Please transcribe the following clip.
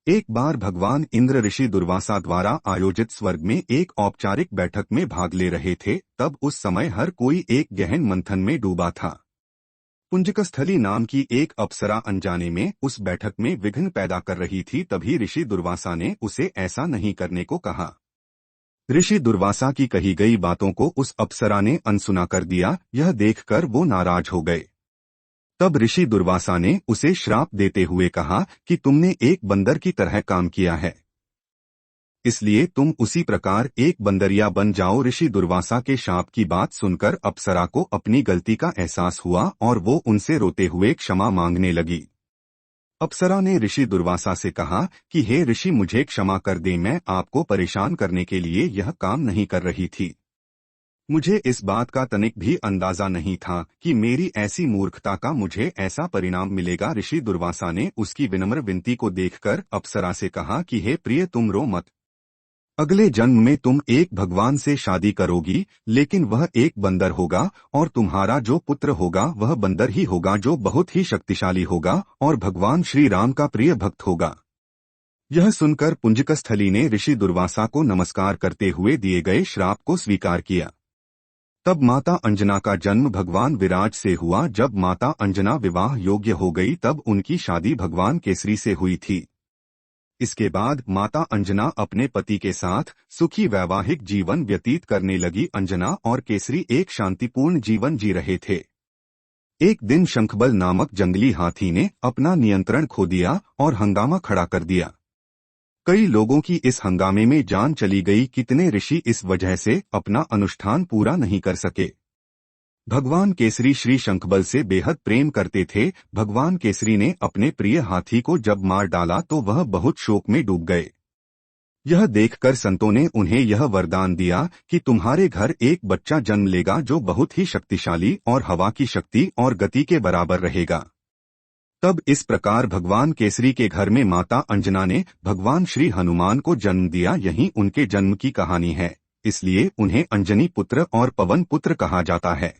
एक बार भगवान इंद्र ऋषि दुर्वासा द्वारा आयोजित स्वर्ग में एक औपचारिक बैठक में भाग ले रहे थे। तब उस समय हर कोई एक गहन मंथन में डूबा था। पुंजकस्थली नाम की एक अप्सरा अनजाने में उस बैठक में विघ्न पैदा कर रही थी। तभी ऋषि दुर्वासा ने उसे ऐसा नहीं करने को कहा। ऋषि दुर्वासा की कही गई बातों को उस अप्सरा ने अनसुना कर दिया। यह देखकर वो नाराज हो गए। तब ऋषि दुर्वासा ने उसे श्राप देते हुए कहा कि तुमने एक बंदर की तरह काम किया है, इसलिए तुम उसी प्रकार एक बंदरिया बन जाओ। ऋषि दुर्वासा के शाप की बात सुनकर अप्सरा को अपनी गलती का एहसास हुआ और वो उनसे रोते हुए क्षमा मांगने लगी। अप्सरा ने ऋषि दुर्वासा से कहा कि हे ऋषि, मुझे क्षमा कर दें, मैं आपको परेशान करने के लिए यह काम नहीं कर रही थी। मुझे इस बात का तनिक भी अंदाजा नहीं था कि मेरी ऐसी मूर्खता का मुझे ऐसा परिणाम मिलेगा। ऋषि दुर्वासा ने उसकी विनम्र विनती को देखकर अप्सरा से कहा कि हे प्रिय, तुम रो मत। अगले जन्म में तुम एक भगवान से शादी करोगी, लेकिन वह एक बंदर होगा और तुम्हारा जो पुत्र होगा वह बंदर ही होगा, जो बहुत ही शक्तिशाली होगा और भगवान श्री राम का प्रिय भक्त होगा। यह सुनकर पुंजकस्थली ने ऋषि दुर्वासा को नमस्कार करते हुए दिए गए श्राप को स्वीकार किया। तब माता अंजना का जन्म भगवान विराज से हुआ। जब माता अंजना विवाह योग्य हो गई तब उनकी शादी भगवान केसरी से हुई थी। इसके बाद माता अंजना अपने पति के साथ सुखी वैवाहिक जीवन व्यतीत करने लगी। अंजना और केसरी एक शांतिपूर्ण जीवन जी रहे थे। एक दिन शंखबल नामक जंगली हाथी ने अपना नियंत्रण खो दिया और हंगामा खड़ा कर दिया। कई लोगों की इस हंगामे में जान चली गई। कितने ऋषि इस वजह से अपना अनुष्ठान पूरा नहीं कर सके। भगवान केसरी श्री शंखबल से बेहद प्रेम करते थे। भगवान केसरी ने अपने प्रिय हाथी को जब मार डाला तो वह बहुत शोक में डूब गए। यह देखकर संतों ने उन्हें यह वरदान दिया कि तुम्हारे घर एक बच्चा जन्म लेगा जो बहुत ही शक्तिशाली और हवा की शक्ति और गति के बराबर रहेगा। तब इस प्रकार भगवान केसरी के घर में माता अंजना ने भगवान श्री हनुमान को जन्म दिया। यही उनके जन्म की कहानी है, इसलिए उन्हें अंजनी पुत्र और पवन पुत्र कहा जाता है।